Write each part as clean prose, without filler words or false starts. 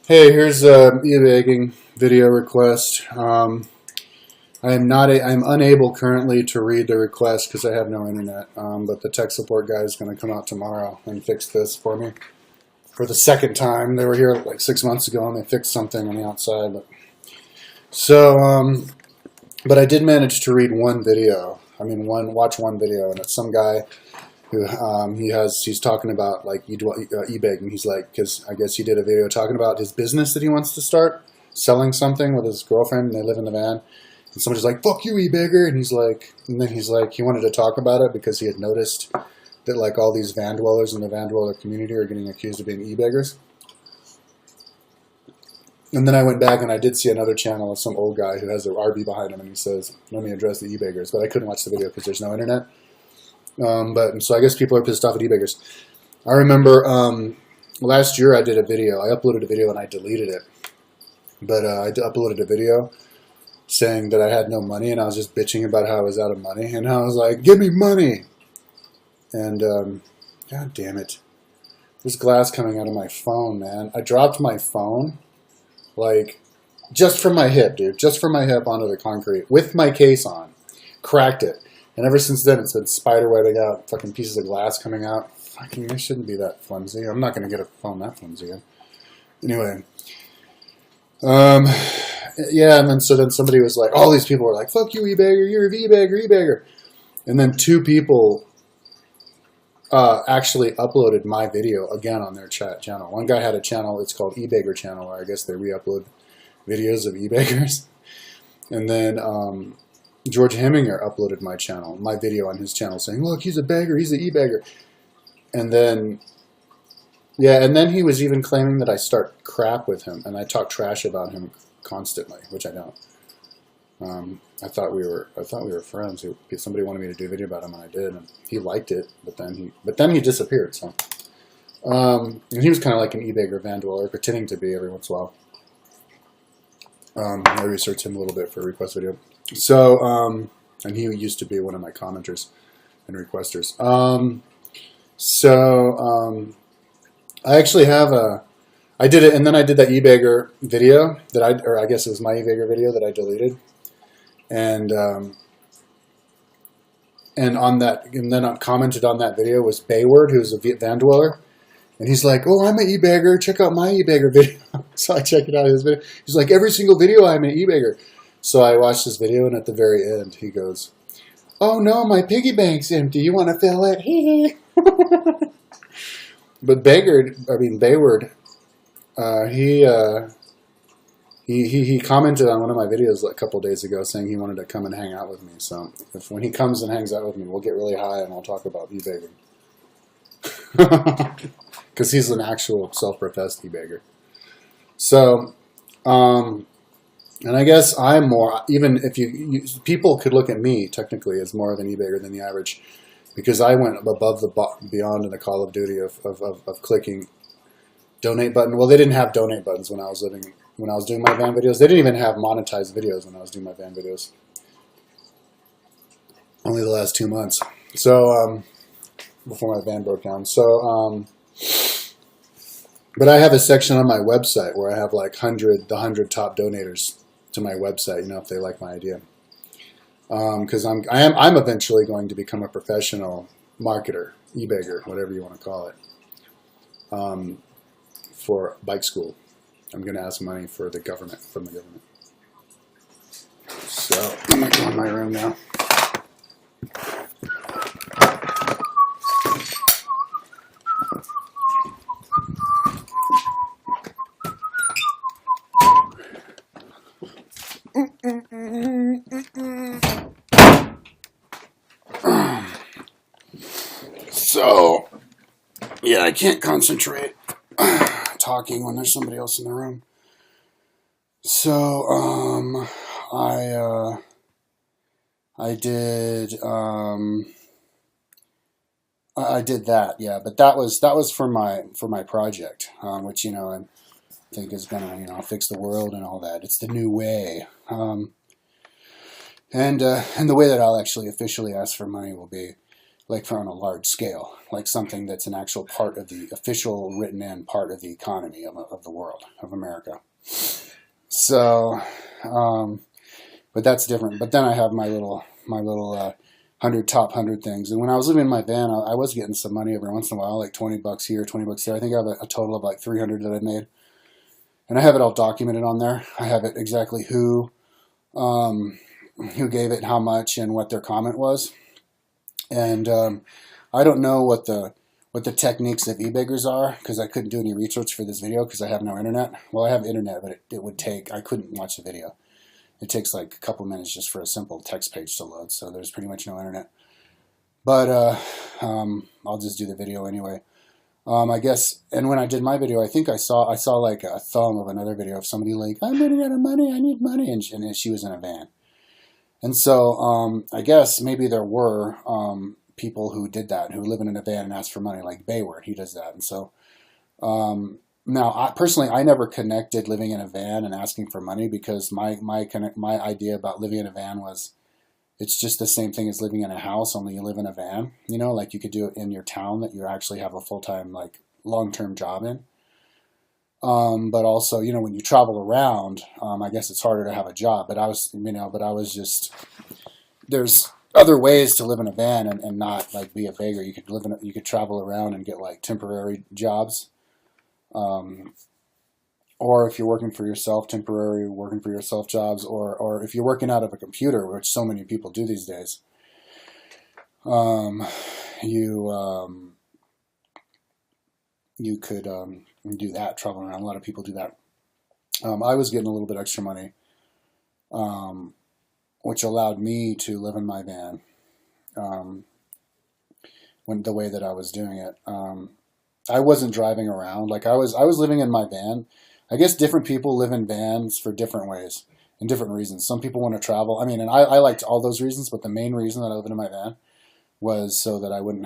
Hey, here's a e-begging video request. I'm unable currently to read the request because I have no internet. But the tech support guy is going to come out tomorrow and fix this for me for the second time. They were here like 6 months ago and they fixed something on the outside. But I did manage to read one video. Watch one video, and it's some guy who he's talking about like e-begging. He's like, because I guess he did a video talking about his business that he wants to start, selling something with his girlfriend, and they live in the van. And somebody's like, "Fuck you, e-beggar," and then he's like, he wanted to talk about it because he had noticed that like all these van dwellers in the van dweller community are getting accused of being e-beggars. And then I went back and I did see another channel of some old guy who has an RV behind him, and he says, "Let me address the e-beggars," but I couldn't watch the video because there's no internet. So I guess people are pissed off at e-beggars. I remember last year I did a video. I uploaded a video and I deleted it. But I uploaded a video saying that I had no money, and I was just bitching about how I was out of money. And I was like, "Give me money!" And God damn it. There's glass coming out of my phone, man. I dropped my phone, like, just from my hip, dude. Just from my hip onto the concrete with my case on. Cracked it. And ever since then, it's been spiderwebbing out, fucking pieces of glass coming out. Fucking, it shouldn't be that flimsy. I'm not going to get a phone that flimsy again. Anyway. Yeah, and then somebody was like, all these people were like, "Fuck you, e-beggar, you're an e-beggar, e-beggar." And then two people actually uploaded my video again on their channel. One guy had a channel, it's called E-Beggar channel, where I guess they re-upload videos of e-beggars. And then George Heminger uploaded my video on his channel saying, "Look, he's a beggar, he's an e-beggar." And then, yeah, and then he was even claiming that I start crap with him and I talk trash about him constantly, which I don't. I thought we were friends. Somebody wanted me to do a video about him, and I did, and he liked it. But then he disappeared. So, and he was kind of like an e-beggar van dweller, pretending to be every once in a while. I researched him a little bit for a request video. So, and he used to be one of my commenters and requesters. I actually have I did it, and then I did that e-beggar video or I guess it was my e-beggar video that I deleted. And then I commented on that video was Bayward, who's a van dweller. And he's like, "Oh, I'm an e-beggar. Check out my e-beggar video." So I checked it out, his video. He's like, "Every single video I'm an e-beggar." So I watched this video, and at the very end, he goes, "Oh no, my piggy bank's empty. You want to fill it?" But Bayward, he commented on one of my videos a couple days ago saying he wanted to come and hang out with me. So when he comes and hangs out with me, we'll get really high and we'll talk about e-begging. Because he's an actual self-professed e-beggar. So, and I guess I'm more, even if people could look at me technically as more of an e-beggar than the average, because I went above beyond in the Call of Duty of clicking donate button. Well, they didn't have donate buttons when I was doing my van videos. They didn't even have monetized videos when I was doing my van videos. Only the last 2 months. So, before my van broke down. So, but I have a section on my website where I have like the 100 top donators to my website, if they like my idea. Because I'm eventually going to become a professional marketer, e-beggar, whatever you want to call it, for bike school. I'm going to ask money from the government. So I'm going to go in my room now. So, yeah, I can't concentrate talking when there's somebody else in the room. So, I did that, yeah, but that was for my project, which, I think is gonna, fix the world and all that. It's the new way. And the way that I'll actually officially ask for money will be like on a large scale, like something that's an actual part of the official written in part of the economy of the world, of America. So, but that's different. But then I have my little 100 things. And when I was living in my van, I was getting some money every once in a while, like $20 here, $20 there. I think I have a total of like 300 that I made, and I have it all documented on there. I have it exactly who gave it, how much, and what their comment was. And I don't know what the techniques of E-Beggars are, because I couldn't do any research for this video because I have no internet. Well, I have internet, but it would take, I couldn't watch the video. It takes like a couple minutes just for a simple text page to load, so there's pretty much no internet. But I'll just do the video anyway. I guess, and when I did my video, I think I saw like a thumb of another video of somebody like, I'm running out of money, I need money, and she was in a van. And so I guess maybe there were people who did that, who live in a van and ask for money, like Bayward, he does that. And so now, personally, I never connected living in a van and asking for money, because my idea about living in a van was, it's just the same thing as living in a house, only you live in a van. You know, like you could do it in your town that you actually have a full-time, like long-term job in. But also, you know, when you travel around, I guess it's harder to have a job. But I was just, there's other ways to live in a van and not like be a beggar. You could travel around and get like temporary jobs. Or if you're working for yourself, temporary working for yourself jobs, or if you're working out of a computer, which so many people do these days, you could do that, travel around. A lot of people do that. I was getting a little bit extra money, which allowed me to live in my van when the way that I was doing it. I wasn't driving around. Like I was living in my van. I guess different people live in vans for different ways and different reasons. Some people want to travel. I mean, and I liked all those reasons, but the main reason that I lived in my van was so that I would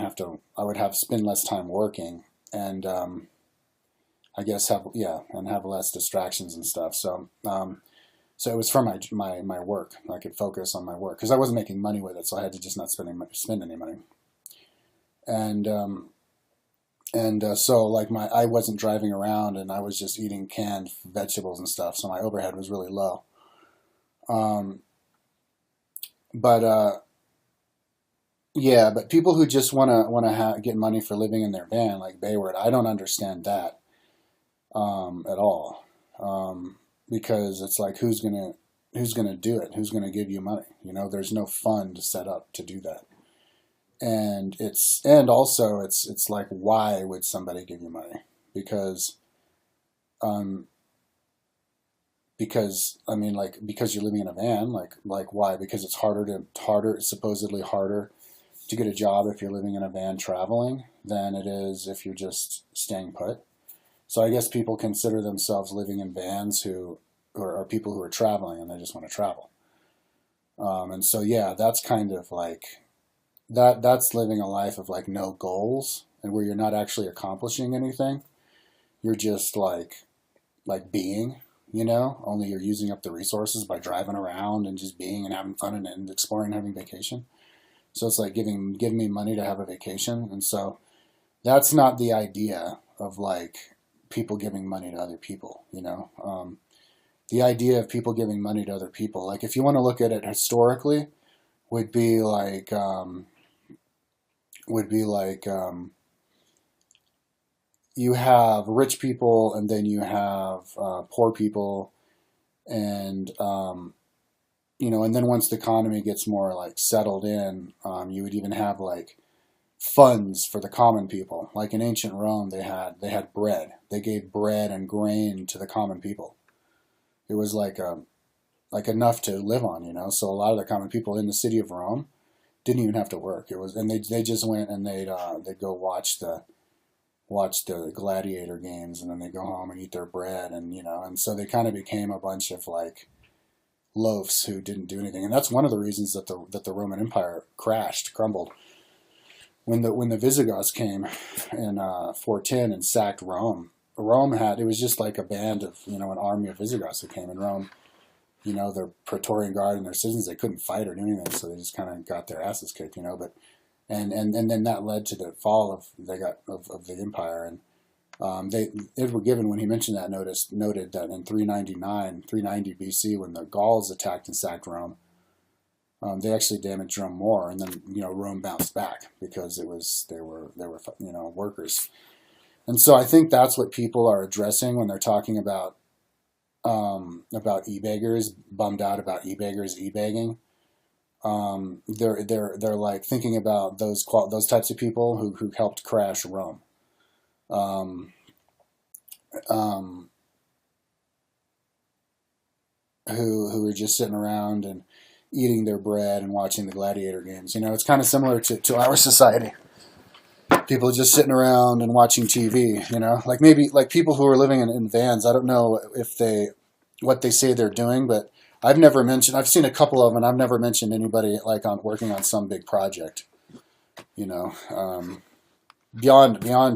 spend less time working, and I guess have less distractions and stuff. So so it was for my work. I could focus on my work because I wasn't making money with it, so I had to just not spend any money. And so like I wasn't driving around, and I was just eating canned vegetables and stuff, so my overhead was really low. But people who just want to get money for living in their van, like Bayward, I don't understand that at all, because it's like who's gonna do it? Who's gonna give you money? You know, there's no fund set up to do that. And also it's like, why would somebody give you money? Because I mean, like, because you're living in a van, like why? Because it's supposedly harder to get a job if you're living in a van traveling than it is if you're just staying put. So I guess people consider themselves living in vans who are people who are traveling and they just want to travel. And so yeah, that's kind of like that's living a life of like no goals, and where you're not actually accomplishing anything. You're just like being, you know, only you're using up the resources by driving around and just being and having fun and exploring, having vacation. So it's like give me money to have a vacation. And so that's not the idea of like people giving money to other people, you know. The idea of people giving money to other people, like if you want to look at it historically, would be like you have rich people, and then you have poor people, and you know, and then once the economy gets more like settled in, you would even have like funds for the common people. Like in ancient Rome, they had bread. They gave bread and grain to the common people. It was like enough to live on, you know. So a lot of the common people in the city of Rome didn't even have to work. It was, and they just went and they'd go watch the gladiator games, and then they go home and eat their bread, and you know, and so they kind of became a bunch of like loafs who didn't do anything. And that's one of the reasons that the Roman Empire crumbled. When the Visigoths came in 410 and sacked Rome, it was just like a band of, you know, an army of Visigoths who came in Rome. You know, their Praetorian Guard and their citizens, they couldn't fight or do anything, so they just kind of got their asses kicked, you know. But and then that led to the fall of the empire. And Edward Gibbon, when he mentioned that, noted that in 390 BC, when the Gauls attacked and sacked Rome, they actually damaged Rome more, and then Rome bounced back because they were workers. And so I think that's what people are addressing when they're talking about e-beggars, bummed out about e-beggars e-begging. They're like thinking about those types of people who helped crash Rome. Um, um, who are just sitting around and eating their bread and watching the gladiator games. It's kind of similar to our society. People just sitting around and watching TV. Like maybe like people who are living in vans. I don't know what they say they're doing, but I've seen a couple of them, and I've never mentioned anybody like working on some big project. Beyond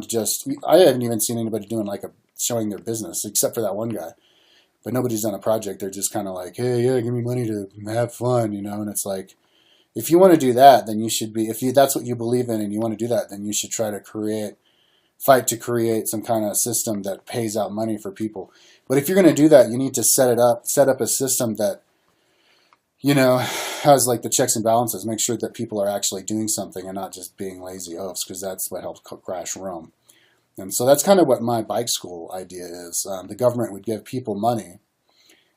just, I haven't even seen anybody doing showing their business except for that one guy. But nobody's done a project. They're just kind of like, hey, yeah, give me money to have fun, And it's like, if you want to do that, then you should be. That's what you believe in, and you want to do that, then you should try to fight to create some kind of system that pays out money for people. But if you're going to do that, you need to set up a system that, has like the checks and balances. Make sure that people are actually doing something and not just being lazy oafs, because that's what helped crash Rome. And so that's kind of what my bike school idea is. The government would give people money,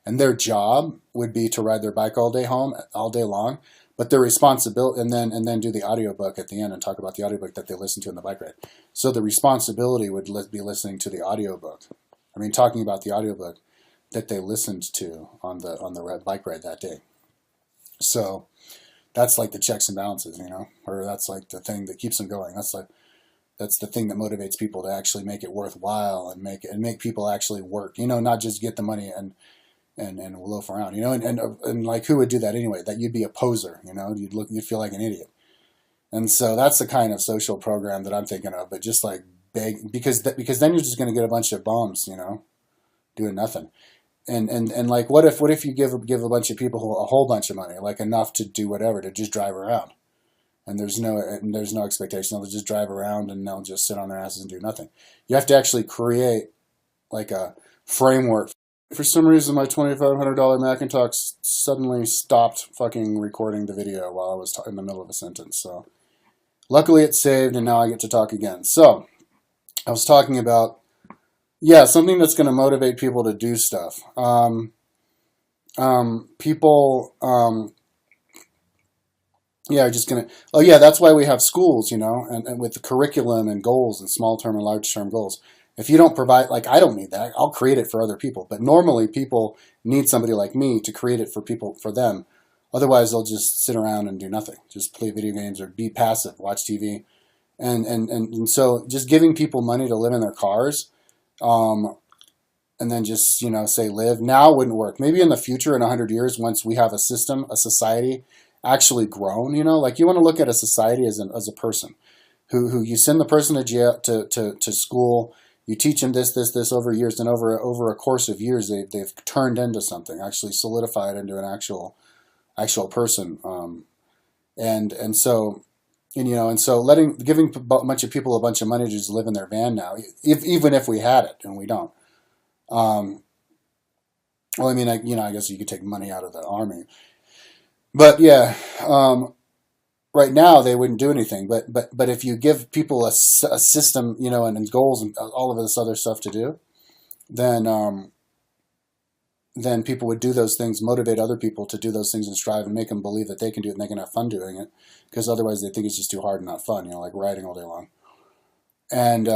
and their job would be to ride their bike all day long. But their responsibility, and then do the audiobook at the end and talk about the audiobook that they listen to in the bike ride. So the responsibility would be listening to the audiobook. Talking about the audiobook that they listened to on the bike ride that day. So that's like the checks and balances, or that's like the thing that keeps them going. That's the thing that motivates people to actually make it worthwhile and make people actually work. Not just get the money and loaf around. And like who would do that anyway? That you'd be a poser. You'd feel like an idiot. And so that's the kind of social program that I'm thinking of. But just like beg, because then you're just going to get a bunch of bums, doing nothing. And like what if you give a bunch of people a whole bunch of money, like enough to do whatever, to just drive around, and there's no expectation. They'll just drive around and they'll just sit on their asses and do nothing. You have to actually create like a framework. For some reason, my $2,500 Macintosh suddenly stopped fucking recording the video while I was in the middle of a sentence. So luckily it saved, and now I get to talk again. So I was talking about, something that's going to motivate people to do stuff. People, are just going to, that's why we have schools, and with the curriculum and goals and small term and large term goals. If you don't provide, like, I don't need that. I'll create it for other people. But normally people need somebody like me to create it for them. Otherwise, they'll just sit around and do nothing. Just play video games or be passive, watch TV. And so just giving people money to live in their cars, and then just, say live, now wouldn't work. Maybe in the future, in 100 years, once we have a society actually grown, like you want to look at a society as a person who you send the person to jail, to school. You teach them this over years, and over a course of years, they've turned into something, actually solidified into an actual person. And so giving a bunch of people a bunch of money to just live in their van now, even if we had it, and we don't. Well, I guess you could take money out of the army, but right now they wouldn't do anything. But if you give people a system, and goals and all of this other stuff to do, then people would do those things, motivate other people to do those things and strive, and make them believe that they can do it and they can have fun doing it, because otherwise they think it's just too hard and not fun, like riding all day long. And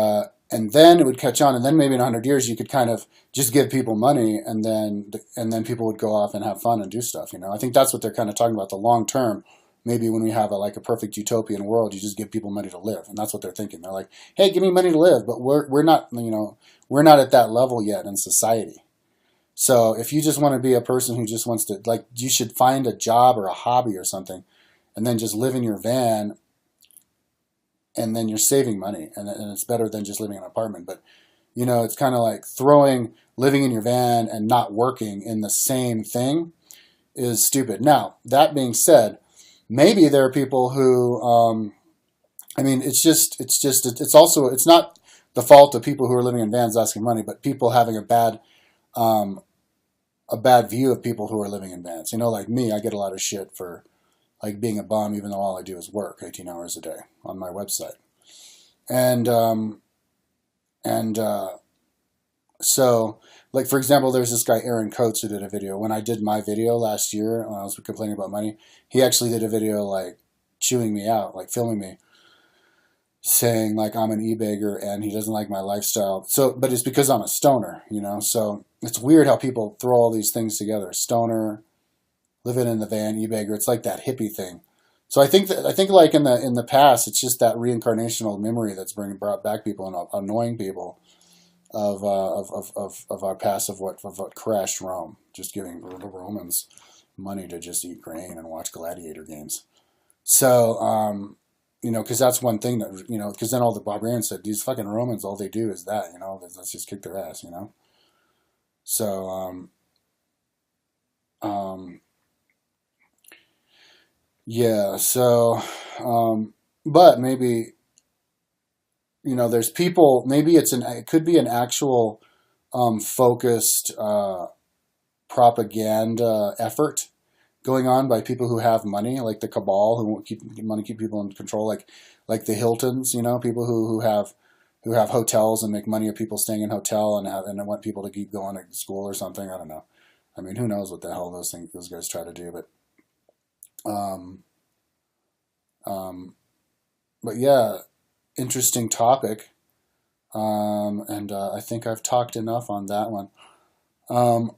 then it would catch on, and then maybe in 100 years you could kind of just give people money, and then people would go off and have fun and do stuff. I think that's what they're kind of talking about, the long term. Maybe when we have a perfect utopian world, you just give people money to live, and that's what they're thinking. They're like, "Hey, give me money to live," but we're not, we're not at that level yet in society. So if you just want to be a person who just wants to, you should find a job or a hobby or something, and then just live in your van, and then you're saving money, and it's better than just living in an apartment. But it's kind of like living in your van and not working in the same thing is stupid. Now, that being said, maybe there are people who I mean, it's also, it's not the fault of people who are living in vans asking money, but people having um, a bad view of people who are living in vans. You know, like me, I get a lot of shit for like being a bum, even though all I do is work 18 hours a day on my website. And, and, so, like, for example, there's this guy, Aaron Coates, who did a video. When I did my video last year, when I was complaining about money, he actually did a video, like, chewing me out, like, filming me, saying, like, I'm an e-beggar and he doesn't like my lifestyle. So, but it's because I'm a stoner, you know? So, it's weird how people throw all these things together. Stoner, living in the van, e-beggar. It's like that hippie thing. So I think like in the past, it's just that reincarnational memory that's brought back people and annoying people of our past of what crashed Rome, just giving the Romans money to just eat grain and watch gladiator games. So you know, because that's one thing that, you know, because then all the barbarians said these fucking Romans, all they do is that, you know, let's just kick their ass, you know. So um, yeah, so but maybe, you know, there's people, maybe it could be an actual focused propaganda effort going on by people who have money, like the cabal who keep money, keep people in control, like the Hiltons, you know, people who have hotels and make money of people staying in hotel and want people to keep going to school or something. I don't know. I mean, who knows what the hell those guys try to do, um, um, but yeah, interesting topic. And I think I've talked enough on that one. Um,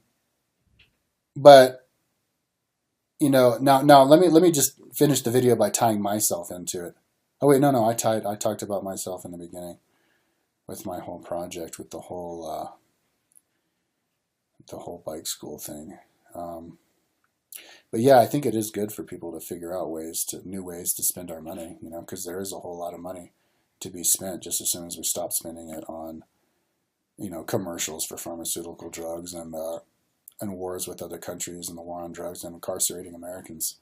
but you know, now let me just finish the video by tying myself into it. Oh wait, no, I talked about myself in the beginning with my whole project, with the whole bike school thing. Um, but yeah, I think it is good for people to figure out new ways to spend our money, you know, because there is a whole lot of money to be spent just as soon as we stop spending it on, you know, commercials for pharmaceutical drugs and wars with other countries and the war on drugs and incarcerating Americans.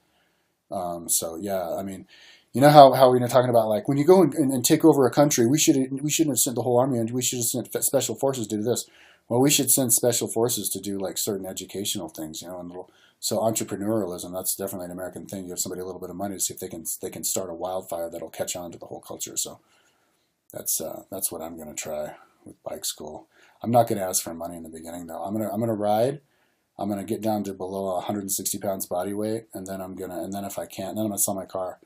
So yeah, I mean, you know how we're talking about, like, when you go and take over a country, we shouldn't have sent the whole army, and we should have sent special forces to do this. Well, we should send special forces to do like certain educational things, you know, and so entrepreneurialism, that's definitely an American thing. You give somebody a little bit of money to see if they can start a wildfire that'll catch on to the whole culture. So that's what I'm gonna try with bike school. I'm not gonna ask for money in the beginning though. I'm gonna ride. I'm gonna get down to below 160 pounds body weight, and then if I can't, then I'm gonna sell my car.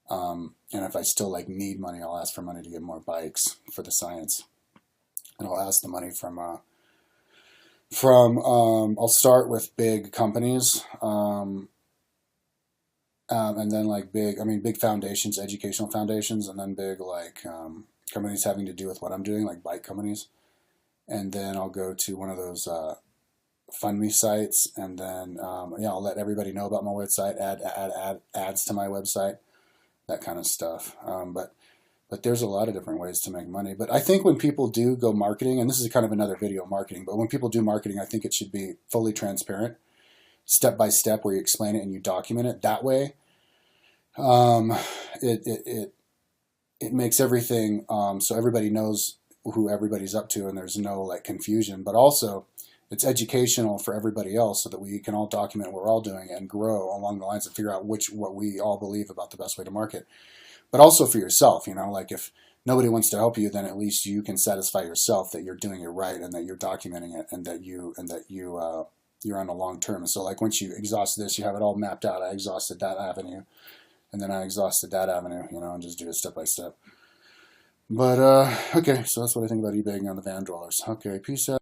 And if I still like need money, I'll ask for money to get more bikes for the science, and I'll ask the money I'll start with big companies, and then like big foundations, educational foundations, and then big like companies having to do with what I'm doing, like bike companies, and then I'll go to one of those fund me sites, and then yeah, I'll let everybody know about my website, add ads to my website, that kind of stuff. But there's a lot of different ways to make money. But I think when people do go marketing, and this is kind of another video marketing, but when people do marketing, I think it should be fully transparent, step by step, where you explain it and you document it. That way, um, it makes everything so everybody knows who everybody's up to, and there's no like confusion. But also, it's educational for everybody else, so that we can all document what we're all doing and grow along the lines and figure out what we all believe about the best way to market. But also for yourself, you know, like if nobody wants to help you, then at least you can satisfy yourself that you're doing it right and that you're documenting it and that you're on a long term. And so like once you exhaust this, you have it all mapped out. I exhausted that avenue, and then I exhausted that avenue, you know, and just do it step by step. But okay, so that's what I think about e-begging on the van dwellers. Okay, peace out.